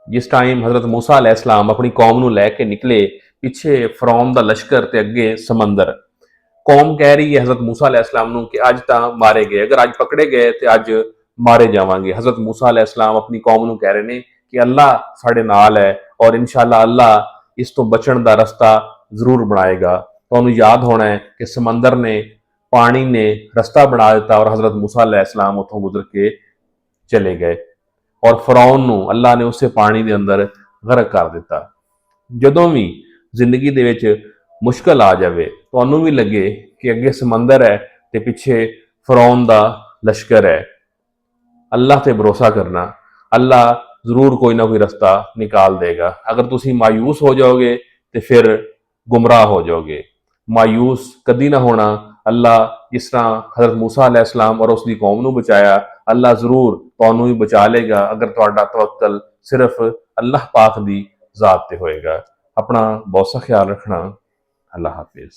जिस टाइम हज़रत मूसा अलैहिस्सलाम अपनी कौम ਨੂੰ ਲੈ ਕੇ निकले, ਪਿੱਛੇ ਫਰੌਨ ਦਾ ਲਸ਼ਕਰ ਤੇ ਅੱਗੇ ਸਮੁੰਦਰ। कौम कह रही है हज़रत मूसा अलैहिस्सलाम ਨੂੰ कि ਅੱਜ ਤਾਂ ਮਾਰੇ ਗਏ, अगर ਅੱਜ पकड़े गए तो ਅੱਜ मारे जावांगे। हज़रत मूसा अलैहिस्सलाम अपनी कौम ਨੂੰ कह रहे ने कि अल्लाह ਸਾਡੇ ਨਾਲ है और इंशाअल्लाह अल्लाह इस तो बचण ਦਾ रस्ता ਜ਼ਰੂਰ ਬਣਾਏਗਾ। ਤੁਹਾਨੂੰ याद होना है कि समंदर ने, पानी ने रस्ता बना दिता और हज़रत मूसा अलैहिस्सलाम उतों गुजर के चले गए और फरौन ਨੂੰ अल्लाह ने उसे पानी के अंदर गरक कर दिता। ਜਦੋਂ ਵੀ ਜ਼ਿੰਦਗੀ ਦੇ ਵਿੱਚ ਮੁਸ਼ਕਲ ਆ ਜਾਵੇ, ਤੁਹਾਨੂੰ ਵੀ ਲੱਗੇ ਕਿ ਅੱਗੇ ਸਮੁੰਦਰ ਹੈ ਤੇ ਪਿੱਛੇ ਫਰੌਨ ਦਾ ਲਸ਼ਕਰ ਹੈ, ਅੱਲਾਹ ਤੇ ਭਰੋਸਾ ਕਰਨਾ, ਅੱਲਾਹ ਜ਼ਰੂਰ ਕੋਈ ਨਾ ਕੋਈ ਰਸਤਾ ਨਿਕਾਲ ਦੇਗਾ। ਅਗਰ ਤੁਸੀਂ ਮਾਯੂਸ ਹੋ ਜਾਓਗੇ ਤੇ ਫਿਰ ਗੁੰਮਰਾਹ ਹੋ ਜਾਓਗੇ। ਮਾਯੂਸ ਕਦੀ ਨਾ ਹੋਣਾ। ਅੱਲਾਹ ਜਿਸ ਤਰ੍ਹਾਂ ਹਜ਼ਰਤ मूसा अलैहिस्सलाम और उसकी कौम ਨੂੰ ਬਚਾਇਆ, ਅੱਲਾਹ ਜ਼ਰੂਰ ਤੁਹਾਨੂੰ ਵੀ ਬਚਾ ਲੇਗਾ ਅਗਰ ਤੁਹਾਡਾ ਤਵੱਕਲ ਸਿਰਫ ਅੱਲਾਹ ਪਾਕ ਦੀ ਜ਼ਾਤ ਤੇ ਹੋਏਗਾ। अपना बहुत सा ख्याल रखना। अल्लाह हाफिज।